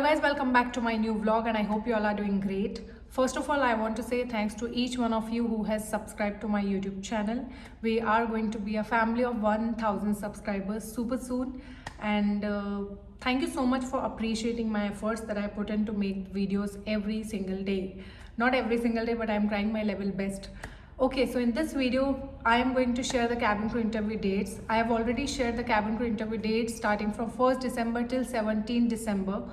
guys, welcome back to my new vlog and I hope you all are doing great. First of all, I want to say thanks to each one of you who has subscribed to my YouTube channel. We are going to be a family of 1000 subscribers super soon, and thank you so much for appreciating my efforts that I put in to make videos every single day. Not every single day, but I'm trying my level best. Okay, so in this video, I am going to share the cabin crew interview dates. I have already shared the cabin crew interview dates starting from 1st December till 17th December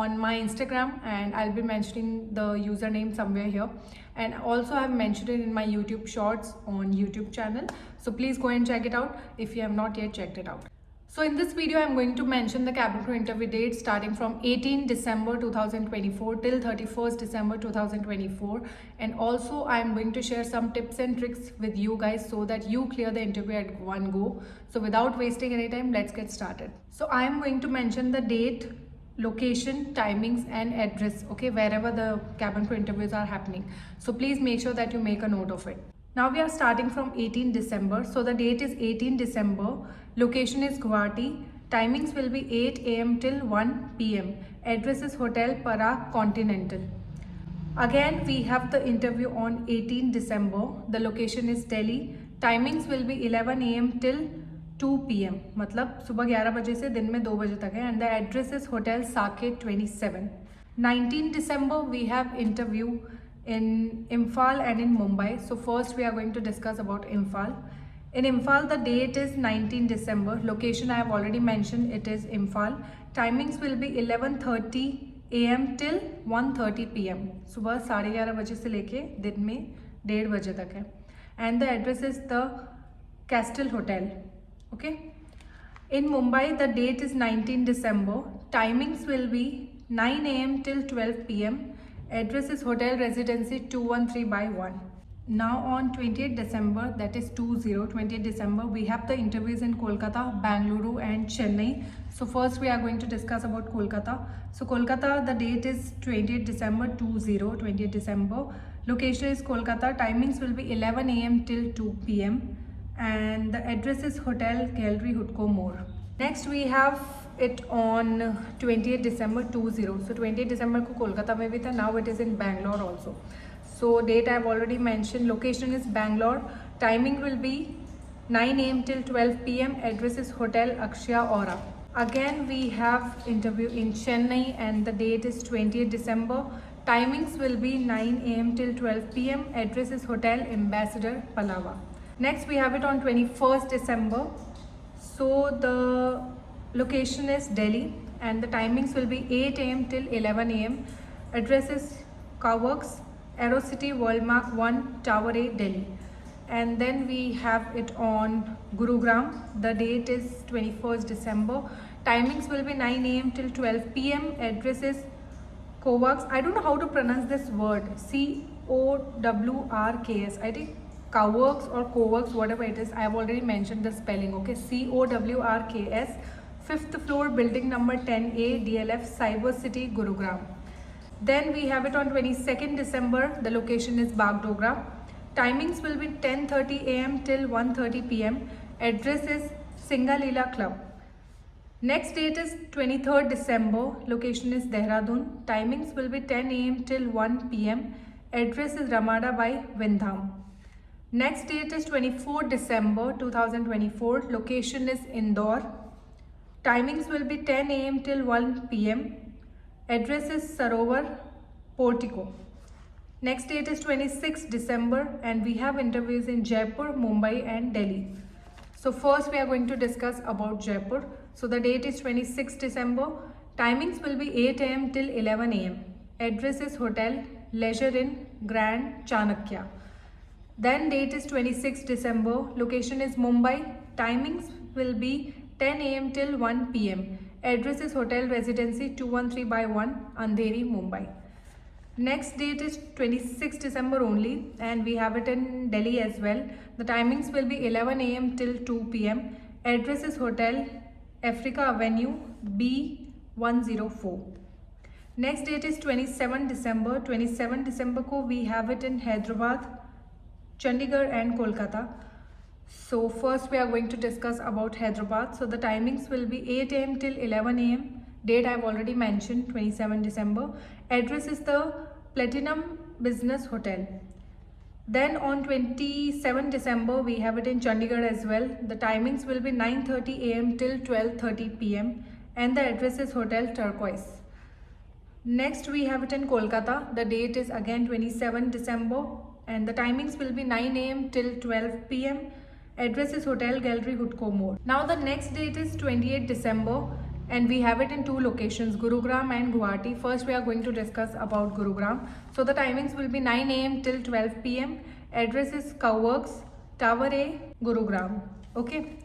on my Instagram, and I'll be mentioning the username somewhere here. And also I've mentioned it in my YouTube shorts on YouTube channel. So please go and check it out if you have not yet checked it out. So in this video, I'm going to mention the cabin crew interview dates starting from 18 December 2024 till 31st December 2024. And also I'm going to share some tips and tricks with you guys so that you clear the interview at one go. So without wasting any time, let's get started. So I am going to mention the date, location, timings and address, okay, wherever the cabin crew interviews are happening. So please make sure that you make a note of it. Now we are starting from 18 December. So the date is 18 December. Location is Guwahati. Timings will be 8 AM till 1 PM. Address is Hotel Parag Continental. Again, we have the interview on 18 December. The location is Delhi. Timings will be 11 AM till 2 PM. मतलब सुबह 11 बजे से दिन में 2 बजे तक है. And the address is Hotel Saket 27. 19 December we have interview in Imphal and in Mumbai. So first we are going to discuss about Imphal. In Imphal, the date is 19 December. Location I have already mentioned, it is Imphal. Timings will be 11:30 AM till 1:30 PM. सुबह 11:30 बजे से लेके दिन में 1:30 बजे तक है. And the address is the Castle Hotel. Okay. In Mumbai, the date is 19 December. Timings will be 9 AM till 12 PM. Address is Hotel Residency 213/1. Now on 28th December, that is 20th December, we have the interviews in Kolkata, Bangalore and Chennai. So first we are going to discuss about Kolkata. So Kolkata, the date is 20th December, 20th December. Location is Kolkata. Timings will be 11 AM till 2 PM. And the address is Hotel Gallery Hutko More. Next we have it on 20th December 20. So 20th December को कोलकाता में भी था. Now it is in Bangalore also. So date I have already mentioned. Location is Bangalore. Timing will be 9 AM till 12 PM. Address is Hotel Akshaya Aura. Again we have interview in Chennai and the date is 20th December. Timings will be 9 AM till 12 PM. Address is Hotel Ambassador Palava. Next we have it on 21st December. So the location is Delhi and the timings will be 8 AM till 11 AM. Address is Coworks, Aerocity Worldmark 1, Tower A, Delhi. And then we have it on Gurugram. The date is 21st December. Timings will be 9 AM till 12 PM. Address is Coworks. I don't know how to pronounce this word. COWRKS. I think Coworks or Coworks, whatever it is. I have already mentioned the spelling. Okay, COWRKS. 5th floor, building number 10A, DLF, Cyber City, Gurugram. Then we have it on 22nd December. The location is Bagdogra. Timings will be 10:30 AM till 1:30 PM. Address is Singalila Club. Next date is 23rd December. Location is Dehradun. Timings will be 10 AM till 1 PM. Address is Ramada by Windham. Next date is 24th December 2024. Location is Indore. Timings will be 10 AM till 1 PM. Address is Sarovar Portico. Next date is 26th December and we have interviews in Jaipur, Mumbai and Delhi. So first we are going to discuss about Jaipur. So the date is 26th December. Timings will be 8 AM till 11 AM. Address is Hotel Leisure Inn, Grand Chanakya. Then date is 26th December. Location is Mumbai. Timings will be 10 AM till 1 PM. Address is Hotel Residency 213/1, Andheri, Mumbai. Next date is 26th December only and we have it in Delhi as well. The timings will be 11 AM till 2 PM. Address is Hotel Africa Avenue, B104. Next date is 27 December. 27 December को we have it in Hyderabad, Chandigarh and Kolkata. So first we are going to discuss about Hyderabad. So the timings will be 8 AM till 11 AM. Date I've already mentioned, 27 December. Address is the Platinum Business Hotel. Then on 27 December, we have it in Chandigarh as well. The timings will be 9:30 a.m. till 12:30 p.m. and the address is Hotel Turquoise. Next, we have it in Kolkata. The date is again 27 December and the timings will be 9 a.m. till 12 p.m. Address is Hotel Gallery Hudko More. Now the next date is 28 December and we have it in two locations, Gurugram and Guwahati. First, we are going to discuss about Gurugram. So the timings will be 9 a.m. till 12 p.m. Address is Cowworks, Tower A, Gurugram. Okay.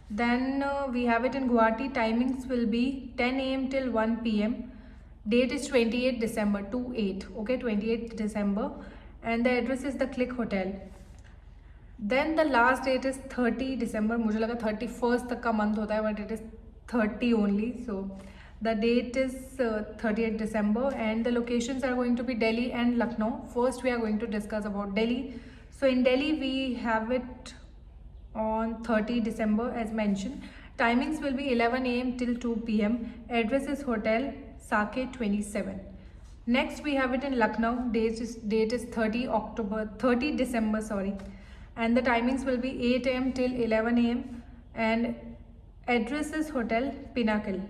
Then we have it in Guwahati. Timings will be 10 a.m. till 1 p.m. Date is 28 December, 28. Okay, 28 December. And the address is the Click Hotel. Then the last date is 30 December. मुझे लगा 31st तक का month होता है, but it is 30 only. So the date is 38 December and the locations are going to be Delhi and Lucknow. First, we are going to discuss about Delhi. So in Delhi, we have it on 30 December as mentioned. Timings will be 11 a.m. till 2 p.m. Address is Hotel Saket 27. Next, we have it in Lucknow. Date is 30 December, sorry. And the timings will be 8 a.m. till 11 a.m. and address is Hotel Pinnacle.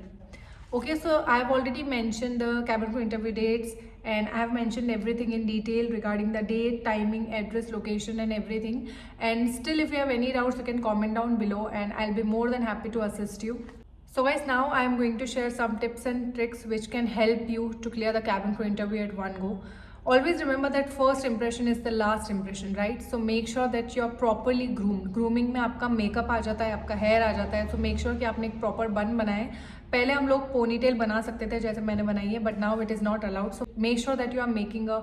Okay, so I have already mentioned the cabin crew interview dates and I have mentioned everything in detail regarding the date, timing, address, location and everything. And still, if you have any doubts, you can comment down below and I'll be more than happy to assist you. So guys, now I am going to share some tips and tricks which can help you to clear the cabin crew interview at one go. Always remember that first impression is the last impression, right? So make sure that you are properly groomed. Grooming में आपका makeup आ जाता है, आपका hair आ जाता है. So make sure कि आपने एक proper bun बनाए. पहले हम लोग ponytail बना सकते थे जैसे मैंने बनाई है, but now it is not allowed. So make sure that you are making a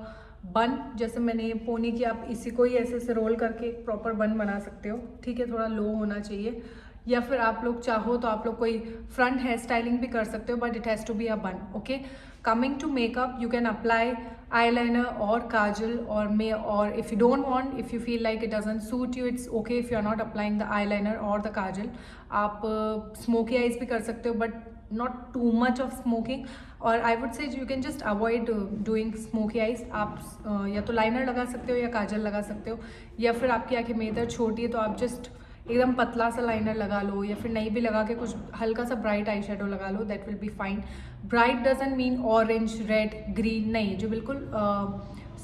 bun. जैसे मैंने ये पोनी की, आप इसी को ही ऐसे से रोल करके एक प्रॉपर बन बना सकते हो. ठीक है, थोड़ा लो होना चाहिए. या फिर आप लोग चाहो तो आप लोग कोई फ्रंट हेयर स्टाइलिंग भी कर सकते हो, but it has to be a bun. Okay, coming to makeup, you can apply eyeliner or kajal or if you don't want, if you feel like it doesn't suit you, it's okay if you are not applying the eyeliner or the kajal. आप smoky eyes भी कर सकते हो, but not too much of smoking. और I would say you can just avoid doing smoky eyes. आप या तो liner लगा सकते हो या काजल लगा सकते हो, या फिर आपकी आंखें मेदर छोटी है तो आप जस्ट एकदम पतला सा लाइनर लगा लो, या फिर नहीं भी लगा के कुछ हल्का सा ब्राइट आई शेडो लगा लो. That will be fine. Bright doesn't mean orange, red, green, नहीं. जो बिल्कुल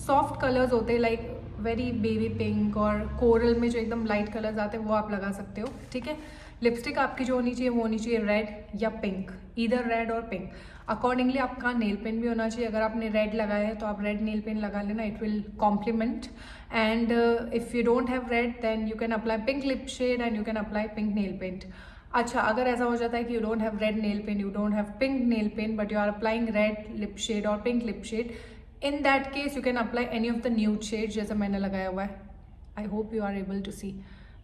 सॉफ्ट कलर्स होते हैं लाइक वेरी बेबी पिंक और कोरल में जो एकदम लाइट कलर्स आते हैं वो आप लगा सकते हो. ठीक है. लिपस्टिक आपकी जो होनी चाहिए वो होनी चाहिए रेड या पिंक, ईदर रेड और पिंक. अकॉर्डिंगली आपका नेल पेन भी होना चाहिए. अगर आपने रेड लगाया है तो आप रेड नेल पेन लगा लेना, it will complement. And if you don't have red then you can apply pink lip shade and you can apply pink nail paint. अच्छा, अगर ऐसा हो जाता है कि you don't have red nail paint, you don't have pink nail paint, but you are applying red lip shade और pink lip shade, in that case you can apply any of the nude shade जैसे मैंने लगाया हुआ है. I hope you are able to see.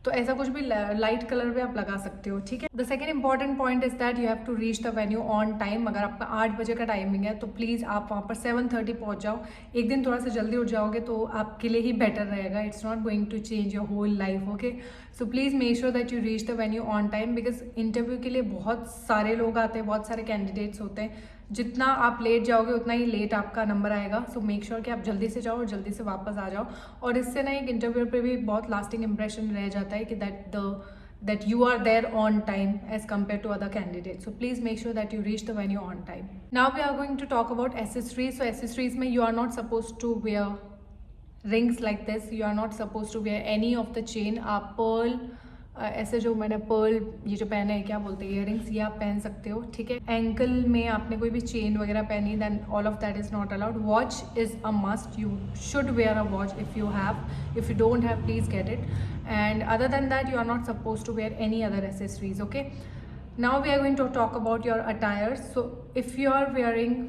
तो ऐसा कुछ भी लाइट कलर भी आप लगा सकते हो. ठीक है. The second important point is that you have to reach the venue on time. अगर आपका 8 बजे का टाइमिंग है तो प्लीज़ आप वहाँ पर 7:30 पहुँच जाओ. एक दिन थोड़ा सा जल्दी उठ जाओगे तो आपके लिए ही बेटर रहेगा. It's not going to change your whole life. Okay, so please make sure that you reach the venue on time, because interview के लिए बहुत सारे लोग आते हैं, बहुत सारे कैंडिडेट्स होते हैं. जितना आप लेट जाओगे उतना ही लेट आपका नंबर आएगा. सो मेक श्योर कि आप जल्दी से जाओ और जल्दी से वापस आ जाओ. और इससे ना एक इंटरव्यू पे भी बहुत लास्टिंग इंप्रेशन रह जाता है कि that you are there on time as compared to other candidates. So please make sure that you reach the venue on time. Now we are going to talk about accessories. So accessories mein you are not supposed to wear rings like this. You are not supposed to wear any of the chain. आप pearl ऐसे जो मैंने Perl ये जो पहने हैं, क्या बोलते हैं, ईयरिंग्स, ये आप पहन सकते हो. ठीक है. एंकल में आपने कोई भी चेन वगैरह पहनी, then all of that is not allowed. Watch is a must. You should wear a watch if you have. If you don't have, please get it. And other than that you are not suppose to wear any other accessories. Okay, now we are going to talk about your attire. So if you are wearing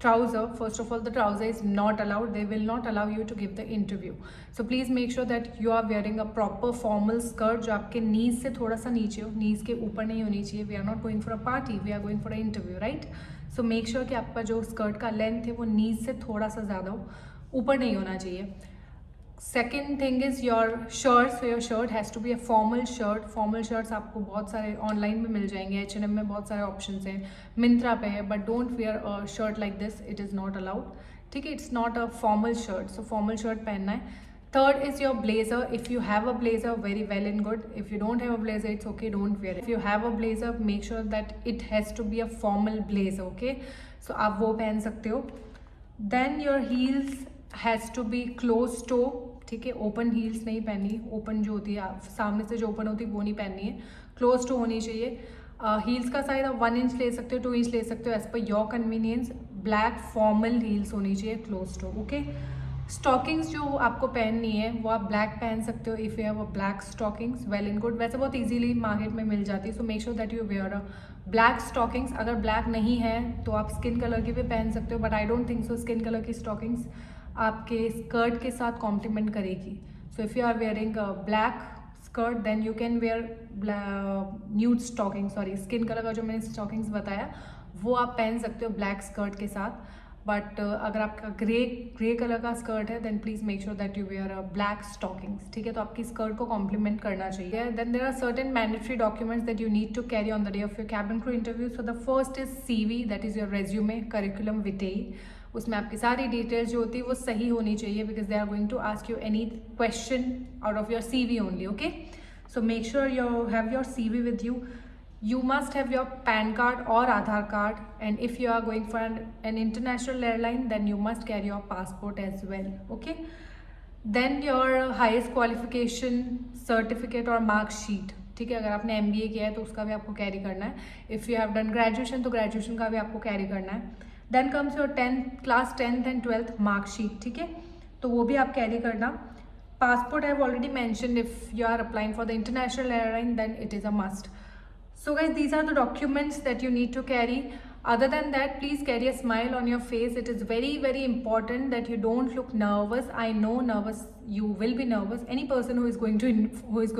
trouser, first of all, the trouser is not allowed. They will not allow you to give the interview. So please make sure that you are wearing a proper formal skirt जो आपके knees से थोड़ा सा नीचे हो, knees के ऊपर नहीं होनी चाहिए. We are not going for a party, we are going for an interview, right? So make sure कि आपका जो skirt का length है वो knees से थोड़ा सा ज़्यादा हो, ऊपर नहीं होना चाहिए. Second thing is your shirt. So your shirt has to be a formal shirt. Formal shirts आपको बहुत सारे ऑनलाइन में मिल जाएंगे, H&M में बहुत सारे ऑप्शंस हैं, मिंत्रा पे है, but don't wear a shirt like this, it is not allowed. ठीक है, it's not a formal shirt. So formal shirt पहनना है. Third is your blazer. If you have a blazer, very well and good. If you don't have a blazer, it's okay, don't wear it. If you have a blazer, make sure that it has to be a formal blazer, okay? So आप वो पहन सकते हो. Then your heels has to be closed toe. ठीक है, open heels नहीं पहननी. Open जो होती है सामने से जो ओपन होती है वो नहीं पहननी है. क्लोज टो होनी चाहिए. हील्स का साइज आप 1 इंच ले सकते हो, 2 इंच ले सकते हो, as per your convenience. Black formal heels होनी चाहिए, क्लोज टो, ओके. स्टॉकिंग्स जो आपको पहननी है वो आप ब्लैक पहन सकते हो. If you have a black stockings, well and good. वैसे बहुत इजीली मार्केट में मिल जाती है. So make sure that you wear a black stockings. अगर ब्लैक नहीं है तो आप स्किन कलर की भी पहन सकते हो, but I don't think so skin colour की स्टॉकिंग्स आपके स्कर्ट के साथ कॉम्प्लीमेंट करेगी. So if you are wearing black skirt then you can wear nude stocking, sorry skin colour का जो मैंने स्टॉकिंग्स बताया वो आप पहन सकते हो ब्लैक स्कर्ट के साथ. बट अगर आपका ग्रे कलर का स्कर्ट है then please make sure that you wear a black stockings. ठीक है, तो आपकी स्कर्ट को कॉम्प्लीमेंट करना चाहिए. Then there are certain mandatory documents that you need to carry on the day of your cabin crew interview. So the first is CV, that is your resume, curriculum vitae. उसमें आपकी सारी details जो होती है वो सही होनी चाहिए, because they are going to ask you any question out of your CV only, okay. So make sure you have your CV with you. You must have your PAN card or Aadhaar card, and if you are going for an international airline then you must carry your passport as well, okay. Then your highest qualification certificate or mark sheet. ठीक है, अगर आपने MBA किया है तो उसका भी आपको कैरी करना है. If you have done graduation तो ग्रेजुएशन का भी आपको कैरी करना है. Then comes your class 10th and 12th mark sheet. ठीक है, तो वो भी आप कैरी करना. Passport I have already mentioned. If you are applying for the international airline then it is a must. So guys, these are the documents that you need to carry. Other than that, please carry a smile on your face. It is very, very important that you don't look nervous. I know nervous, you will be nervous. Any person who is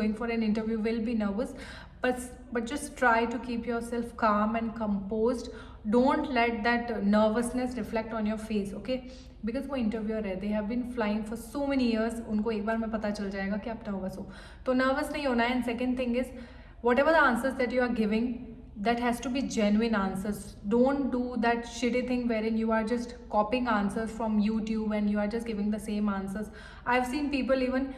going for an interview will be nervous, but just try to keep yourself calm and composed. Don't let that nervousness reflect on your face, okay? Because वो interviewer है, they have been flying for so many years. उनको एक बार में पता चल जाएगा कि आप nervous हो, तो nervous नहीं होना है. And second thing is, whatever the answers that you are giving, that has to be genuine answers. Don't do that shitty thing wherein you are just copying answers from YouTube and you are just giving the same answers. I've seen people even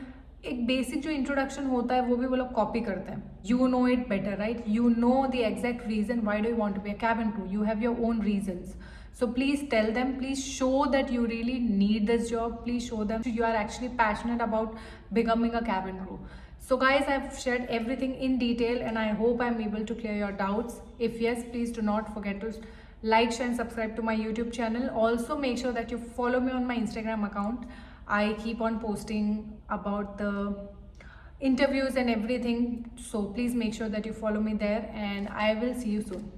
एक basic जो introduction होता है वो भी वो लोग copy करते हैं. You know it better, right? You know the exact reason why do you want to be a cabin crew. You have your own reasons. So please tell them, please show that you really need this job. Please show them you are actually passionate about becoming a cabin crew. So guys, I've shared everything in detail and I hope I'm able to clear your doubts. If yes, please do not forget to like, share and subscribe to my YouTube channel. Also make sure that you follow me on my Instagram account. I keep on posting about the interviews and everything. So please make sure that you follow me there and I will see you soon.